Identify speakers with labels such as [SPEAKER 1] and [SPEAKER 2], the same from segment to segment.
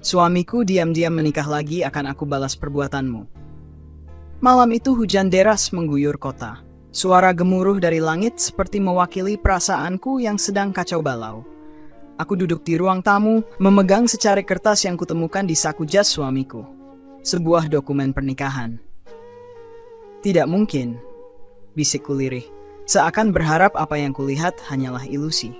[SPEAKER 1] Suamiku diam-diam menikah lagi akan aku balas perbuatanmu. Malam itu hujan deras mengguyur kota. Suara gemuruh dari langit seperti mewakili perasaanku yang sedang kacau balau. Aku duduk di ruang tamu, memegang secari kertas yang kutemukan di saku jas suamiku. Sebuah dokumen pernikahan. Tidak mungkin, bisikku lirih, seakan berharap apa yang kulihat hanyalah ilusi.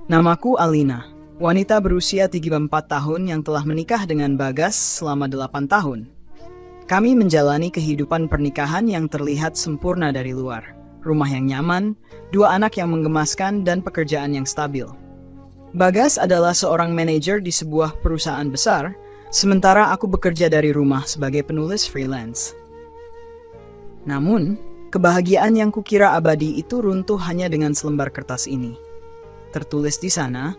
[SPEAKER 1] Namaku Alina, wanita berusia 34 tahun yang telah menikah dengan Bagas selama 8 tahun. Kami menjalani kehidupan pernikahan yang terlihat sempurna dari luar. Rumah yang nyaman, 2 anak yang menggemaskan, dan pekerjaan yang stabil. Bagas adalah seorang manajer di sebuah perusahaan besar, sementara aku bekerja dari rumah sebagai penulis freelance. Namun, kebahagiaan yang kukira abadi itu runtuh hanya dengan selembar kertas ini. Tertulis di sana,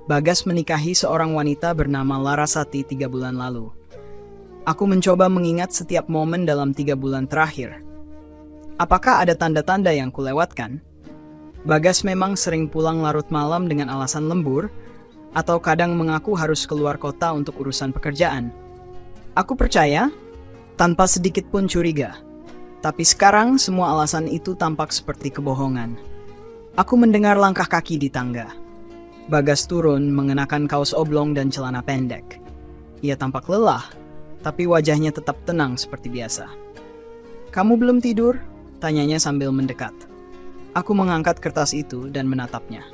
[SPEAKER 1] Bagas menikahi seorang wanita bernama Larasati 3 bulan lalu. Aku mencoba mengingat setiap momen dalam 3 bulan terakhir. Apakah ada tanda-tanda yang kulewatkan? Bagas memang sering pulang larut malam dengan alasan lembur, atau kadang mengaku harus keluar kota untuk urusan pekerjaan. Aku percaya, tanpa sedikit pun curiga. Tapi sekarang semua alasan itu tampak seperti kebohongan. Aku mendengar langkah kaki di tangga. Bagas turun mengenakan kaos oblong dan celana pendek. Ia tampak lelah, tapi wajahnya tetap tenang seperti biasa. "Kamu belum tidur?" tanyanya sambil mendekat. Aku mengangkat kertas itu dan menatapnya.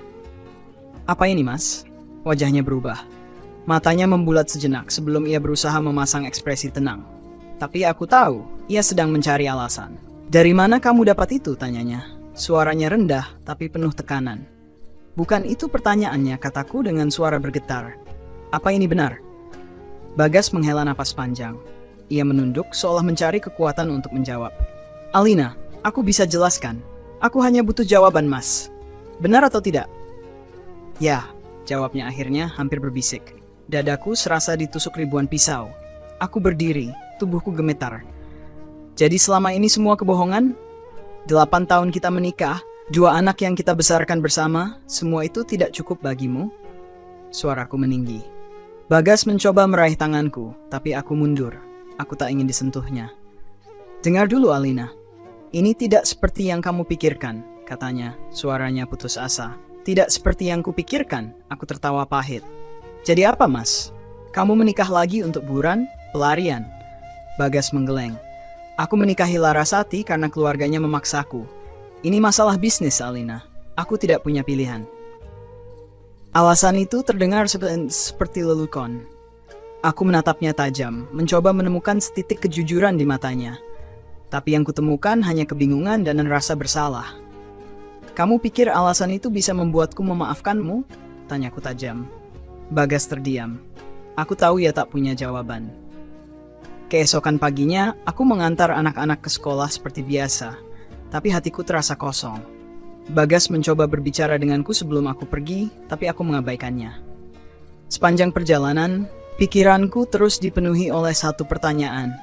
[SPEAKER 1] "Apa ini, Mas?" Wajahnya berubah. Matanya membulat sejenak sebelum ia berusaha memasang ekspresi tenang. Tapi aku tahu, ia sedang mencari alasan. "Dari mana kamu dapat itu?" tanyanya. Suaranya rendah, tapi penuh tekanan. "Bukan itu pertanyaannya," kataku dengan suara bergetar. "Apa ini benar?" Bagas menghela napas panjang. Ia menunduk seolah mencari kekuatan untuk menjawab. "Alina, aku bisa jelaskan. Aku hanya butuh jawaban, Mas. Benar atau tidak?" "Ya," jawabnya akhirnya hampir berbisik. Dadaku serasa ditusuk ribuan pisau. Aku berdiri, tubuhku gemetar. "Jadi selama ini semua kebohongan? 8 tahun kita menikah, 2 anak yang kita besarkan bersama, semua itu tidak cukup bagimu?" Suaraku meninggi. Bagas mencoba meraih tanganku, tapi aku mundur. Aku tak ingin disentuhnya. "Dengar dulu, Alina. Ini tidak seperti yang kamu pikirkan," katanya. Suaranya putus asa. "Tidak seperti yang kupikirkan," aku tertawa pahit. "Jadi apa, Mas? Kamu menikah lagi untuk buruan, pelarian?" Bagas menggeleng. "Aku menikahi Larasati karena keluarganya memaksaku. Ini masalah bisnis, Alina. Aku tidak punya pilihan." Alasan itu terdengar seperti lelucon. Aku menatapnya tajam, mencoba menemukan setitik kejujuran di matanya. Tapi yang kutemukan hanya kebingungan dan rasa bersalah. "Kamu pikir alasan itu bisa membuatku memaafkanmu?" tanyaku tajam. Bagas terdiam. Aku tahu ia tak punya jawaban. Keesokan paginya, aku mengantar anak-anak ke sekolah seperti biasa. Tapi hatiku terasa kosong. Bagas mencoba berbicara denganku sebelum aku pergi, tapi aku mengabaikannya. Sepanjang perjalanan, pikiranku terus dipenuhi oleh satu pertanyaan.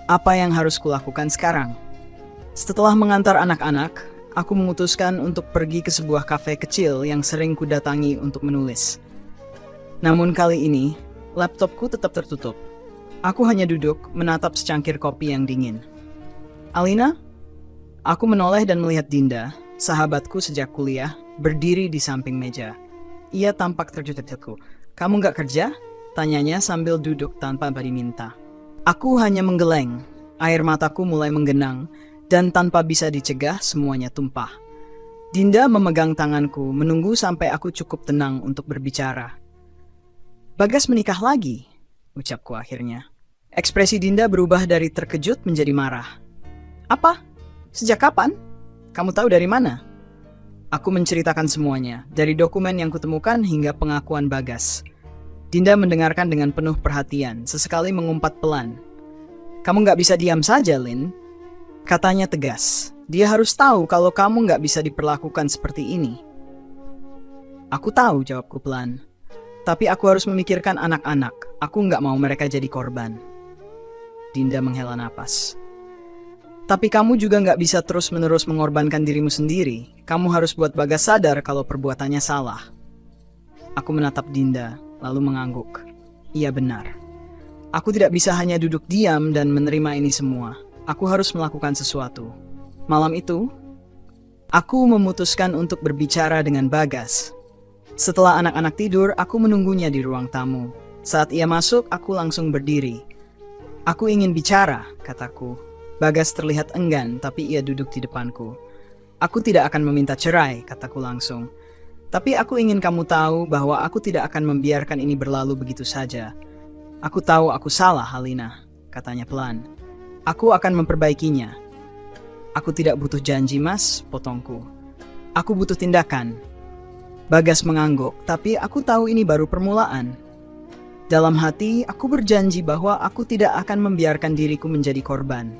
[SPEAKER 1] Apa yang harus kulakukan sekarang? Setelah mengantar anak-anak, aku memutuskan untuk pergi ke sebuah kafe kecil yang sering kudatangi untuk menulis. Namun kali ini, laptopku tetap tertutup. Aku hanya duduk menatap secangkir kopi yang dingin. "Alina?" Aku menoleh dan melihat Dinda, sahabatku sejak kuliah, berdiri di samping meja. Ia tampak terkejut. "Kamu gak kerja?" tanyanya sambil duduk tanpa diminta. Aku hanya menggeleng. Air mataku mulai menggenang, dan tanpa bisa dicegah semuanya tumpah. Dinda memegang tanganku, menunggu sampai aku cukup tenang untuk berbicara. "Bagas menikah lagi," ucapku akhirnya. Ekspresi Dinda berubah dari terkejut menjadi marah. "Apa? Sejak kapan? Kamu tahu dari mana?" Aku menceritakan semuanya, dari dokumen yang kutemukan hingga pengakuan Bagas. Dinda mendengarkan dengan penuh perhatian, sesekali mengumpat pelan. "Kamu gak bisa diam saja, Lin," katanya tegas. "Dia harus tahu kalau kamu gak bisa diperlakukan seperti ini." "Aku tahu," jawabku pelan. "Tapi aku harus memikirkan anak-anak. Aku gak mau mereka jadi korban." Dinda menghela napas. "Tapi kamu juga nggak bisa terus-menerus mengorbankan dirimu sendiri. Kamu harus buat Bagas sadar kalau perbuatannya salah." Aku menatap Dinda, lalu mengangguk. Iya benar. Aku tidak bisa hanya duduk diam dan menerima ini semua. Aku harus melakukan sesuatu. Malam itu, aku memutuskan untuk berbicara dengan Bagas. Setelah anak-anak tidur, aku menunggunya di ruang tamu. Saat ia masuk, aku langsung berdiri. Aku ingin bicara, kataku. Bagas terlihat enggan, tapi ia duduk di depanku. Aku tidak akan meminta cerai, kataku langsung. Tapi aku ingin kamu tahu bahwa aku tidak akan membiarkan ini berlalu begitu saja. Aku tahu aku salah, Alina, katanya pelan. Aku akan memperbaikinya. Aku tidak butuh janji, Mas, potongku. Aku butuh tindakan. Bagas mengangguk, tapi aku tahu ini baru permulaan. Dalam hati, aku berjanji bahwa aku tidak akan membiarkan diriku menjadi korban.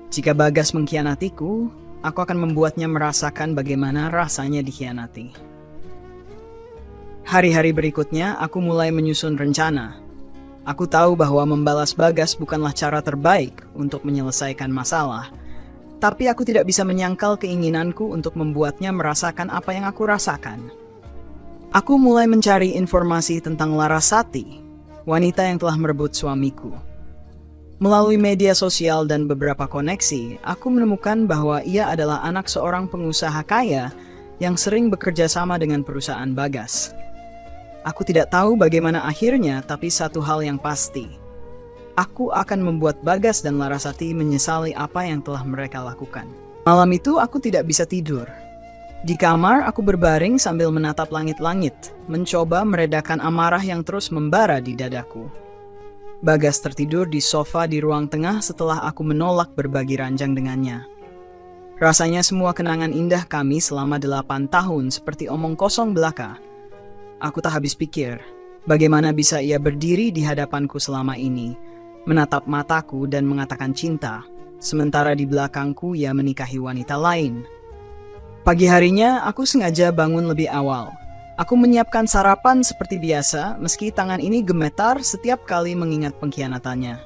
[SPEAKER 1] Jika Bagas mengkhianatiku, aku akan membuatnya merasakan bagaimana rasanya dikhianati. Hari-hari berikutnya, aku mulai menyusun rencana. Aku tahu bahwa membalas Bagas bukanlah cara terbaik untuk menyelesaikan masalah, tapi aku tidak bisa menyangkal keinginanku untuk membuatnya merasakan apa yang aku rasakan. Aku mulai mencari informasi tentang Larasati, wanita yang telah merebut suamiku. Melalui media sosial dan beberapa koneksi, aku menemukan bahwa ia adalah anak seorang pengusaha kaya yang sering bekerja sama dengan perusahaan Bagas. Aku tidak tahu bagaimana akhirnya, tapi satu hal yang pasti. Aku akan membuat Bagas dan Larasati menyesali apa yang telah mereka lakukan. Malam itu aku tidak bisa tidur. Di kamar aku berbaring sambil menatap langit-langit, mencoba meredakan amarah yang terus membara di dadaku. Bagas tertidur di sofa di ruang tengah setelah aku menolak berbagi ranjang dengannya. Rasanya semua kenangan indah kami selama 8 tahun seperti omong kosong belaka. Aku tak habis pikir, bagaimana bisa ia berdiri di hadapanku selama ini, menatap mataku dan mengatakan cinta, sementara di belakangku ia menikahi wanita lain. Pagi harinya, aku sengaja bangun lebih awal. Aku menyiapkan sarapan seperti biasa, meski tangan ini gemetar setiap kali mengingat pengkhianatannya.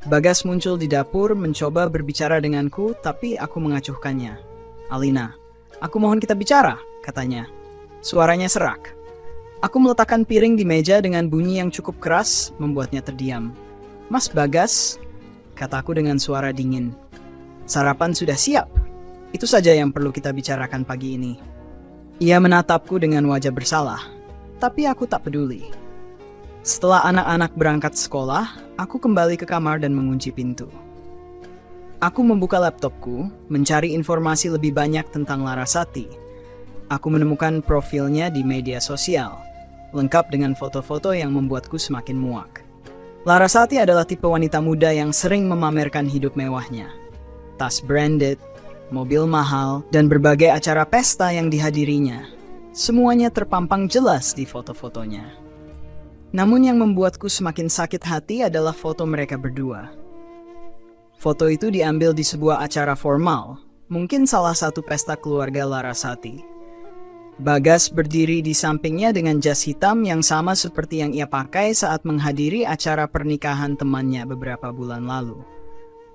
[SPEAKER 1] Bagas muncul di dapur mencoba berbicara denganku, tapi aku mengacuhkannya. Alina, aku mohon kita bicara, katanya. Suaranya serak. Aku meletakkan piring di meja dengan bunyi yang cukup keras, membuatnya terdiam. Mas Bagas, kataku dengan suara dingin. Sarapan sudah siap. Itu saja yang perlu kita bicarakan pagi ini. Ia menatapku dengan wajah bersalah, tapi aku tak peduli. Setelah anak-anak berangkat sekolah, aku kembali ke kamar dan mengunci pintu. Aku membuka laptopku, mencari informasi lebih banyak tentang Larasati. Aku menemukan profilnya di media sosial, lengkap dengan foto-foto yang membuatku semakin muak. Larasati adalah tipe wanita muda yang sering memamerkan hidup mewahnya. Tas branded, mobil mahal, dan berbagai acara pesta yang dihadirinya. Semuanya terpampang jelas di foto-fotonya. Namun yang membuatku semakin sakit hati adalah foto mereka berdua. Foto itu diambil di sebuah acara formal, mungkin salah satu pesta keluarga Larasati. Bagas berdiri di sampingnya dengan jas hitam yang sama seperti yang ia pakai saat menghadiri acara pernikahan temannya beberapa bulan lalu.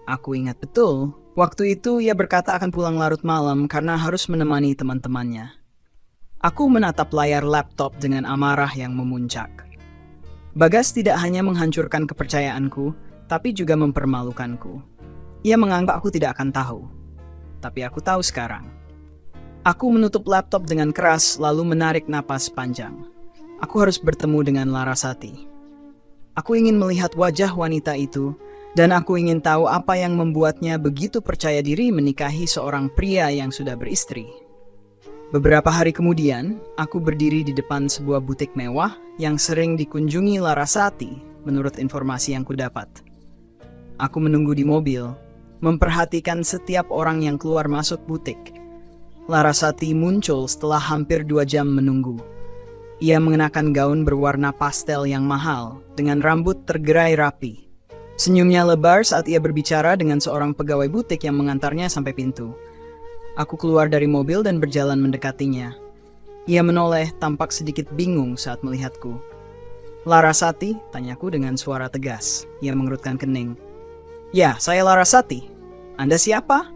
[SPEAKER 1] Aku ingat betul, waktu itu ia berkata akan pulang larut malam karena harus menemani teman-temannya. Aku menatap layar laptop dengan amarah yang memuncak. Bagas tidak hanya menghancurkan kepercayaanku, tapi juga mempermalukanku. Ia menganggap aku tidak akan tahu. Tapi aku tahu sekarang. Aku menutup laptop dengan keras lalu menarik napas panjang. Aku harus bertemu dengan Larasati. Aku ingin melihat wajah wanita itu, dan aku ingin tahu apa yang membuatnya begitu percaya diri menikahi seorang pria yang sudah beristri. Beberapa hari kemudian, aku berdiri di depan sebuah butik mewah yang sering dikunjungi Larasati menurut informasi yang kudapat. Aku menunggu di mobil, memperhatikan setiap orang yang keluar masuk butik. Larasati muncul setelah hampir 2 jam menunggu. Ia mengenakan gaun berwarna pastel yang mahal, dengan rambut tergerai rapi. Senyumnya lebar saat ia berbicara dengan seorang pegawai butik yang mengantarnya sampai pintu. Aku keluar dari mobil dan berjalan mendekatinya. Ia menoleh, tampak sedikit bingung saat melihatku. Larasati, tanyaku dengan suara tegas. Ia mengerutkan kening. Ya, saya Larasati. Anda siapa?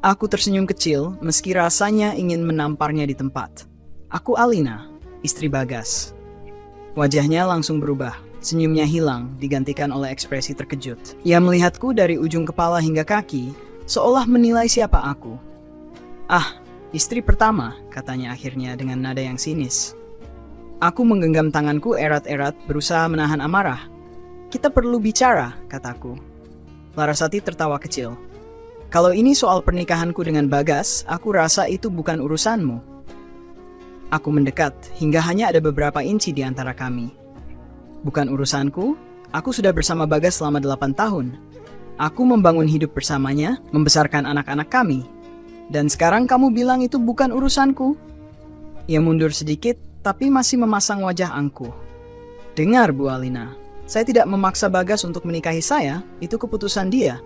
[SPEAKER 1] Aku tersenyum kecil, meski rasanya ingin menamparnya di tempat. Aku Alina, istri Bagas. Wajahnya langsung berubah. Senyumnya hilang, digantikan oleh ekspresi terkejut. Ia melihatku dari ujung kepala hingga kaki, seolah menilai siapa aku. "Ah, istri pertama," katanya akhirnya dengan nada yang sinis. Aku menggenggam tanganku erat-erat, berusaha menahan amarah. "Kita perlu bicara," kataku. Larasati tertawa kecil. "Kalau ini soal pernikahanku dengan Bagas, aku rasa itu bukan urusanmu." Aku mendekat, hingga hanya ada beberapa inci di antara kami. "Bukan urusanku? Aku sudah bersama Bagas selama 8 tahun. Aku membangun hidup bersamanya, membesarkan anak-anak kami. Dan sekarang kamu bilang itu bukan urusanku?" Ia mundur sedikit, tapi masih memasang wajah angkuh. "Dengar, Bu Alina, saya tidak memaksa Bagas untuk menikahi saya, itu keputusan dia.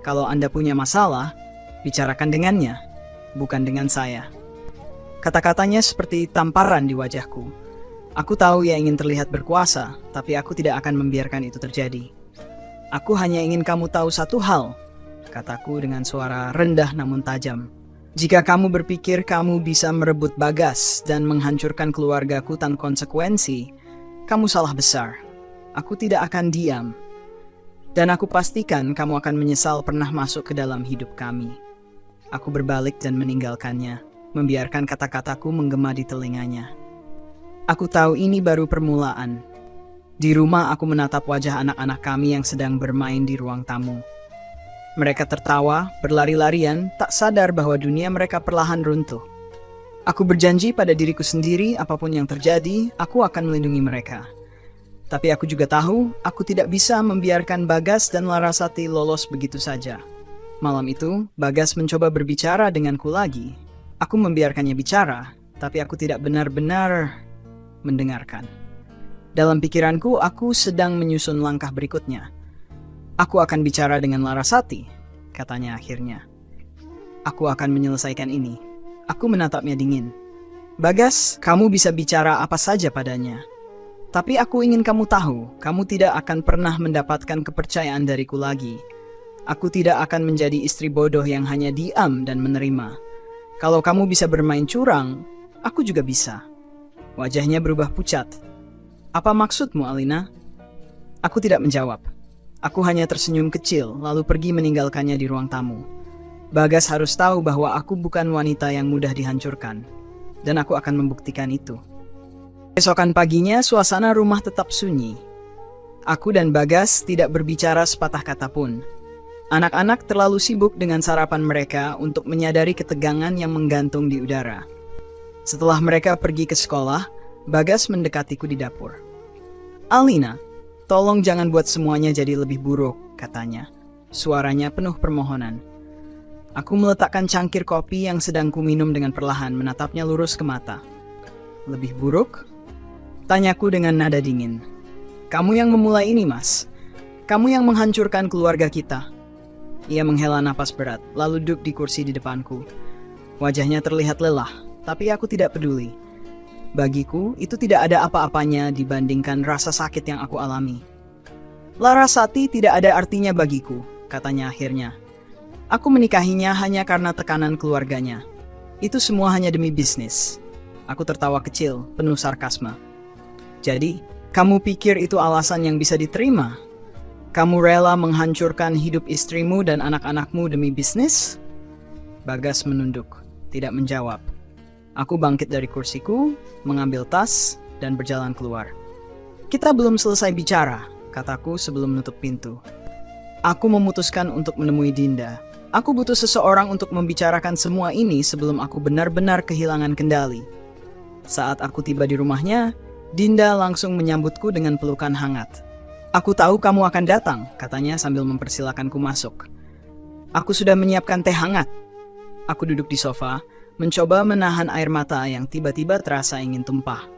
[SPEAKER 1] Kalau Anda punya masalah, bicarakan dengannya, bukan dengan saya." Kata-katanya seperti tamparan di wajahku. Aku tahu ia ingin terlihat berkuasa, tapi aku tidak akan membiarkan itu terjadi. "Aku hanya ingin kamu tahu satu hal," kataku dengan suara rendah namun tajam. "Jika kamu berpikir kamu bisa merebut Bagas dan menghancurkan keluargaku tanpa konsekuensi, kamu salah besar. Aku tidak akan diam. Dan aku pastikan kamu akan menyesal pernah masuk ke dalam hidup kami." Aku berbalik dan meninggalkannya, membiarkan kata-kataku menggema di telinganya. Aku tahu ini baru permulaan. Di rumah aku menatap wajah anak-anak kami yang sedang bermain di ruang tamu. Mereka tertawa, berlari-larian, tak sadar bahwa dunia mereka perlahan runtuh. Aku berjanji pada diriku sendiri, apapun yang terjadi, aku akan melindungi mereka. Tapi aku juga tahu, aku tidak bisa membiarkan Bagas dan Larasati lolos begitu saja. Malam itu, Bagas mencoba berbicara denganku lagi. Aku membiarkannya bicara, tapi aku tidak benar-benar mendengarkan. Dalam pikiranku, aku sedang menyusun langkah berikutnya. "Aku akan bicara dengan Larasati," katanya akhirnya. "Aku akan menyelesaikan ini." Aku menatapnya dingin. "Bagas, kamu bisa bicara apa saja padanya. Tapi aku ingin kamu tahu, kamu tidak akan pernah mendapatkan kepercayaan dariku lagi. Aku tidak akan menjadi istri bodoh yang hanya diam dan menerima. Kalau kamu bisa bermain curang, aku juga bisa." Wajahnya berubah pucat. "Apa maksudmu, Alina?" Aku tidak menjawab. Aku hanya tersenyum kecil, lalu pergi meninggalkannya di ruang tamu. Bagas harus tahu bahwa aku bukan wanita yang mudah dihancurkan. Dan aku akan membuktikan itu. Esokan paginya, suasana rumah tetap sunyi. Aku dan Bagas tidak berbicara sepatah kata pun. Anak-anak terlalu sibuk dengan sarapan mereka untuk menyadari ketegangan yang menggantung di udara. Setelah mereka pergi ke sekolah, Bagas mendekatiku di dapur. "Alina, tolong jangan buat semuanya jadi lebih buruk," katanya. Suaranya penuh permohonan. Aku meletakkan cangkir kopi yang sedang kuminum dengan perlahan, menatapnya lurus ke mata. "Lebih buruk?" tanyaku dengan nada dingin. "Kamu yang memulai ini, Mas. Kamu yang menghancurkan keluarga kita." Ia menghela napas berat, lalu duduk di kursi di depanku. Wajahnya terlihat lelah. Tapi aku tidak peduli. Bagiku, itu tidak ada apa-apanya dibandingkan rasa sakit yang aku alami. "Larasati tidak ada artinya bagiku," katanya akhirnya. "Aku menikahinya hanya karena tekanan keluarganya. Itu semua hanya demi bisnis." Aku tertawa kecil, penuh sarkasme. "Jadi, kamu pikir itu alasan yang bisa diterima? Kamu rela menghancurkan hidup istrimu dan anak-anakmu demi bisnis?" Bagas menunduk, tidak menjawab. Aku bangkit dari kursiku, mengambil tas, dan berjalan keluar. "Kita belum selesai bicara," kataku sebelum menutup pintu. "Aku memutuskan untuk menemui Dinda. Aku butuh seseorang untuk membicarakan semua ini sebelum aku benar-benar kehilangan kendali." Saat aku tiba di rumahnya, Dinda langsung menyambutku dengan pelukan hangat. "Aku tahu kamu akan datang," katanya sambil mempersilakanku masuk. "Aku sudah menyiapkan teh hangat." Aku duduk di sofa, mencoba menahan air mata yang tiba-tiba terasa ingin tumpah.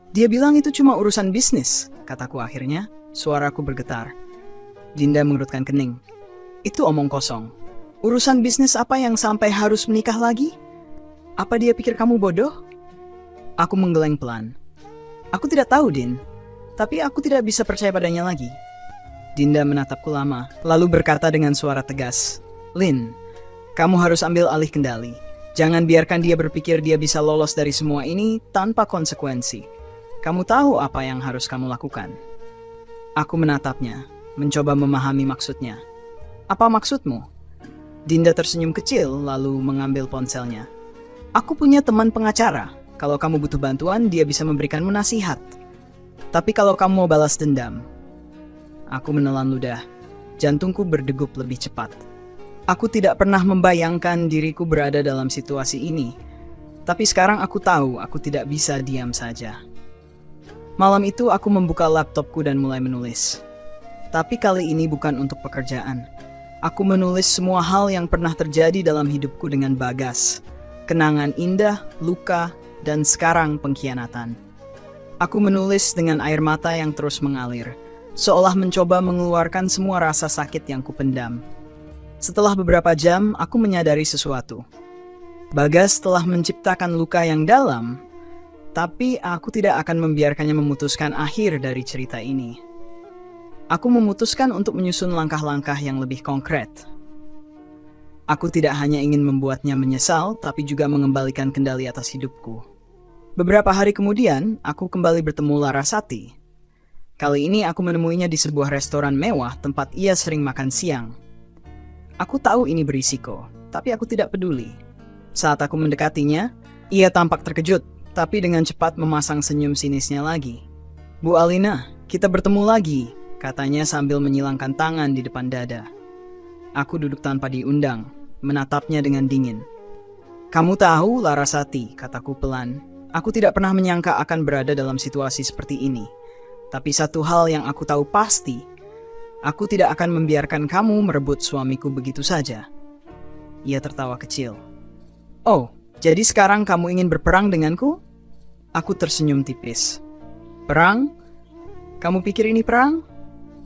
[SPEAKER 1] "Dia bilang itu cuma urusan bisnis," kataku akhirnya. Suaraku bergetar. Dinda mengerutkan kening. "Itu omong kosong. Urusan bisnis apa yang sampai harus menikah lagi? Apa dia pikir kamu bodoh?" Aku menggeleng pelan. "Aku tidak tahu, Din. Tapi aku tidak bisa percaya padanya lagi." Dinda menatapku lama, lalu berkata dengan suara tegas, "Lin, kamu harus ambil alih kendali. Jangan biarkan dia berpikir dia bisa lolos dari semua ini tanpa konsekuensi. Kamu tahu apa yang harus kamu lakukan. Aku menatapnya, mencoba memahami maksudnya. Apa maksudmu? Dinda tersenyum kecil lalu mengambil ponselnya. Aku punya teman pengacara. Kalau kamu butuh bantuan, dia bisa memberikanmu nasihat. Tapi kalau kamu mau balas dendam... Aku menelan ludah. Jantungku berdegup lebih cepat. Aku tidak pernah membayangkan diriku berada dalam situasi ini. Tapi sekarang aku tahu aku tidak bisa diam saja. Malam itu aku membuka laptopku dan mulai menulis. Tapi kali ini bukan untuk pekerjaan. Aku menulis semua hal yang pernah terjadi dalam hidupku dengan Bagas. Kenangan indah, luka, dan sekarang pengkhianatan. Aku menulis dengan air mata yang terus mengalir, seolah mencoba mengeluarkan semua rasa sakit yang kupendam. Setelah beberapa jam, aku menyadari sesuatu. Bagas telah menciptakan luka yang dalam, tapi aku tidak akan membiarkannya memutuskan akhir dari cerita ini. Aku memutuskan untuk menyusun langkah-langkah yang lebih konkret. Aku tidak hanya ingin membuatnya menyesal, tapi juga mengembalikan kendali atas hidupku. Beberapa hari kemudian, aku kembali bertemu Larasati. Kali ini aku menemuinya di sebuah restoran mewah tempat ia sering makan siang. Aku tahu ini berisiko, tapi aku tidak peduli. Saat aku mendekatinya, ia tampak terkejut, tapi dengan cepat memasang senyum sinisnya lagi. Bu Alina, kita bertemu lagi, katanya sambil menyilangkan tangan di depan dada. Aku duduk tanpa diundang, menatapnya dengan dingin. Kamu tahu, Larasati, kataku pelan, aku tidak pernah menyangka akan berada dalam situasi seperti ini. Tapi satu hal yang aku tahu pasti, aku tidak akan membiarkan kamu merebut suamiku begitu saja. Ia tertawa kecil. Oh, jadi sekarang kamu ingin berperang denganku? Aku tersenyum tipis. Perang? Kamu pikir ini perang?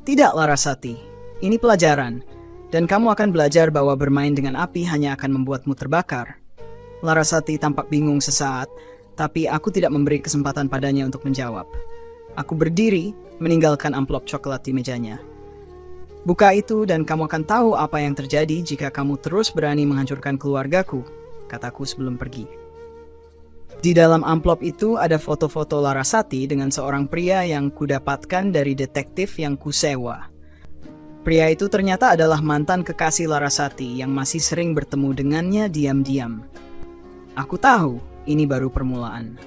[SPEAKER 1] Tidak, Larasati. Ini pelajaran. Dan kamu akan belajar bahwa bermain dengan api hanya akan membuatmu terbakar. Larasati tampak bingung sesaat, tapi aku tidak memberi kesempatan padanya untuk menjawab. Aku berdiri, meninggalkan amplop coklat di mejanya. Buka itu dan kamu akan tahu apa yang terjadi jika kamu terus berani menghancurkan keluargaku, kataku sebelum pergi. Di dalam amplop itu ada foto-foto Larasati dengan seorang pria yang kudapatkan dari detektif yang kusewa. Pria itu ternyata adalah mantan kekasih Larasati yang masih sering bertemu dengannya diam-diam. Aku tahu, ini baru permulaan.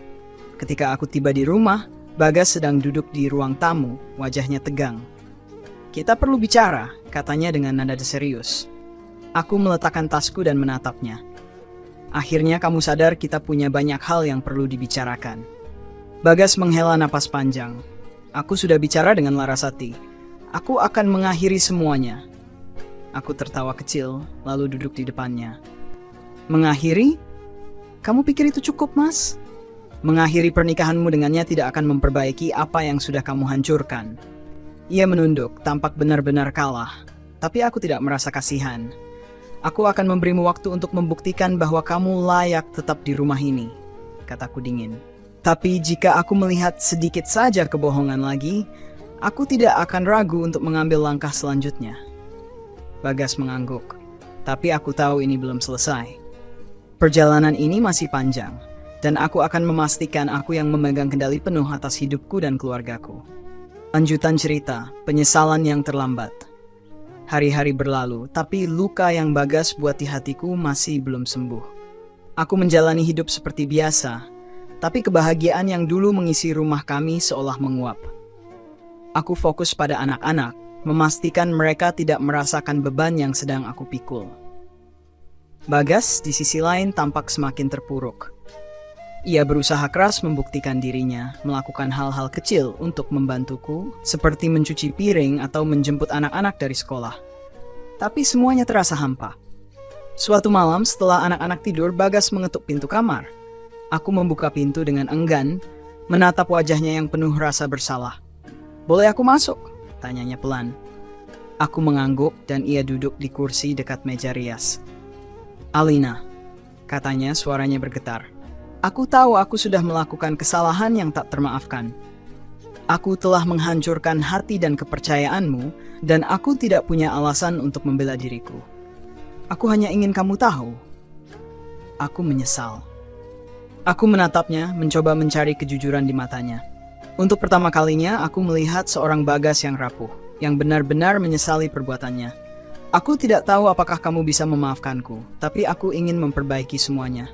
[SPEAKER 1] Ketika aku tiba di rumah, Bagas sedang duduk di ruang tamu, wajahnya tegang. Kita perlu bicara, katanya dengan nada serius. Aku meletakkan tasku dan menatapnya. Akhirnya kamu sadar kita punya banyak hal yang perlu dibicarakan. Bagas menghela napas panjang. Aku sudah bicara dengan Larasati. Aku akan mengakhiri semuanya. Aku tertawa kecil, lalu duduk di depannya. Mengakhiri? Kamu pikir itu cukup, Mas? Mengakhiri pernikahanmu dengannya tidak akan memperbaiki apa yang sudah kamu hancurkan. Ia menunduk, tampak benar-benar kalah. Tapi aku tidak merasa kasihan. Aku akan memberimu waktu untuk membuktikan bahwa kamu layak tetap di rumah ini, kataku dingin. Tapi jika aku melihat sedikit saja kebohongan lagi, aku tidak akan ragu untuk mengambil langkah selanjutnya. Bagas mengangguk. Tapi aku tahu ini belum selesai. Perjalanan ini masih panjang, dan aku akan memastikan aku yang memegang kendali penuh atas hidupku dan keluargaku. Lanjutan cerita, penyesalan yang terlambat. Hari-hari berlalu, tapi luka yang Bagas buat di hatiku masih belum sembuh. Aku menjalani hidup seperti biasa, tapi kebahagiaan yang dulu mengisi rumah kami seolah menguap. Aku fokus pada anak-anak, memastikan mereka tidak merasakan beban yang sedang aku pikul. Bagas di sisi lain tampak semakin terpuruk. Ia berusaha keras membuktikan dirinya, melakukan hal-hal kecil untuk membantuku, seperti mencuci piring atau menjemput anak-anak dari sekolah. Tapi semuanya terasa hampa. Suatu malam setelah anak-anak tidur, Bagas mengetuk pintu kamar. Aku membuka pintu dengan enggan, menatap wajahnya yang penuh rasa bersalah. Boleh aku masuk? Tanyanya pelan. Aku mengangguk dan ia duduk di kursi dekat meja rias. Alina, katanya suaranya bergetar. Aku tahu aku sudah melakukan kesalahan yang tak termaafkan. Aku telah menghancurkan hati dan kepercayaanmu, dan aku tidak punya alasan untuk membela diriku. Aku hanya ingin kamu tahu. Aku menyesal. Aku menatapnya, mencoba mencari kejujuran di matanya. Untuk pertama kalinya, aku melihat seorang Bagas yang rapuh, yang benar-benar menyesali perbuatannya. Aku tidak tahu apakah kamu bisa memaafkanku, tapi aku ingin memperbaiki semuanya.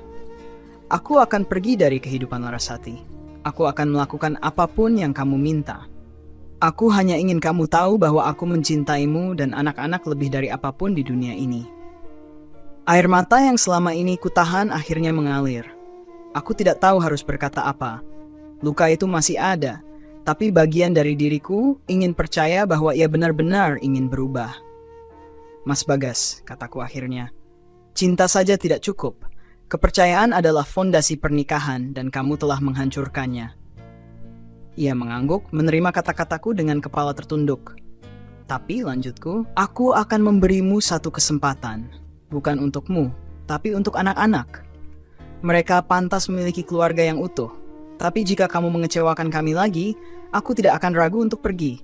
[SPEAKER 1] Aku akan pergi dari kehidupan Larasati. Aku akan melakukan apapun yang kamu minta. Aku hanya ingin kamu tahu bahwa aku mencintaimu dan anak-anak lebih dari apapun di dunia ini. Air mata yang selama ini kutahan akhirnya mengalir. Aku tidak tahu harus berkata apa. Luka itu masih ada, tapi bagian dari diriku ingin percaya bahwa ia benar-benar ingin berubah. Mas Bagas, kataku akhirnya, cinta saja tidak cukup. Kepercayaan adalah fondasi pernikahan dan kamu telah menghancurkannya. Ia mengangguk, menerima kata-kataku dengan kepala tertunduk. Tapi, lanjutku, aku akan memberimu satu kesempatan. Bukan untukmu, tapi untuk anak-anak. Mereka pantas memiliki keluarga yang utuh. Tapi jika kamu mengecewakan kami lagi, aku tidak akan ragu untuk pergi.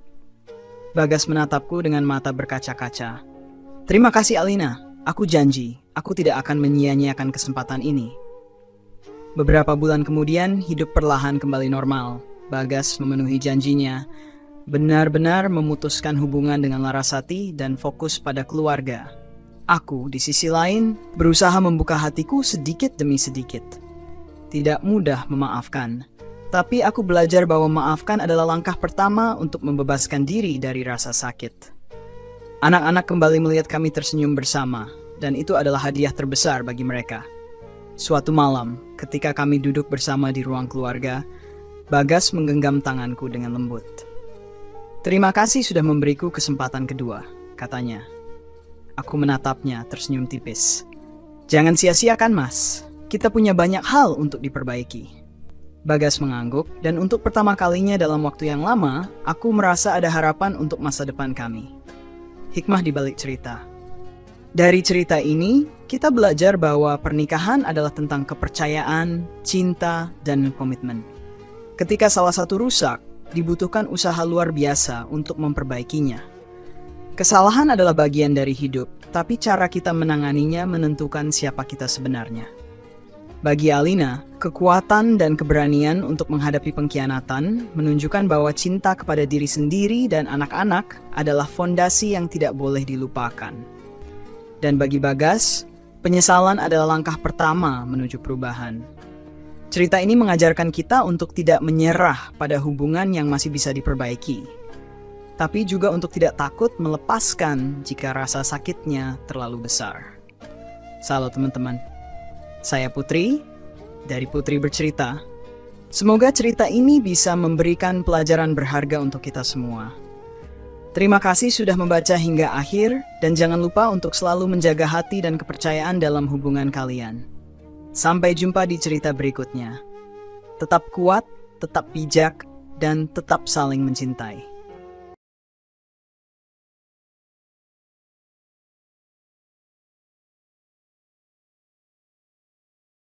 [SPEAKER 1] Bagas menatapku dengan mata berkaca-kaca. Terima kasih Alina, aku janji, aku tidak akan menyia-nyiakan kesempatan ini. Beberapa bulan kemudian, hidup perlahan kembali normal. Bagas memenuhi janjinya, benar-benar memutuskan hubungan dengan Larasati dan fokus pada keluarga. Aku, di sisi lain, berusaha membuka hatiku sedikit demi sedikit. Tidak mudah memaafkan, tapi aku belajar bahwa memaafkan adalah langkah pertama untuk membebaskan diri dari rasa sakit. Anak-anak kembali melihat kami tersenyum bersama, dan itu adalah hadiah terbesar bagi mereka. Suatu malam, ketika kami duduk bersama di ruang keluarga, Bagas menggenggam tanganku dengan lembut. Terima kasih sudah memberiku kesempatan kedua, katanya. Aku menatapnya tersenyum tipis. Jangan sia-siakan, Mas. Kita punya banyak hal untuk diperbaiki. Bagas mengangguk, dan untuk pertama kalinya dalam waktu yang lama, aku merasa ada harapan untuk masa depan kami. Hikmah di balik cerita. Dari cerita ini, kita belajar bahwa pernikahan adalah tentang kepercayaan, cinta, dan komitmen. Ketika salah satu rusak, dibutuhkan usaha luar biasa untuk memperbaikinya. Kesalahan adalah bagian dari hidup, tapi cara kita menanganinya menentukan siapa kita sebenarnya. Bagi Alina, kekuatan dan keberanian untuk menghadapi pengkhianatan menunjukkan bahwa cinta kepada diri sendiri dan anak-anak adalah fondasi yang tidak boleh dilupakan. Dan bagi Bagas, penyesalan adalah langkah pertama menuju perubahan. Cerita ini mengajarkan kita untuk tidak menyerah pada hubungan yang masih bisa diperbaiki, tapi juga untuk tidak takut melepaskan jika rasa sakitnya terlalu besar. Salam teman-teman. Saya Putri, dari Putri Bercerita. Semoga cerita ini bisa memberikan pelajaran berharga untuk kita semua. Terima kasih sudah membaca hingga akhir, dan jangan lupa untuk selalu menjaga hati dan kepercayaan dalam hubungan kalian. Sampai jumpa di cerita berikutnya. Tetap kuat, tetap bijak, dan tetap saling mencintai.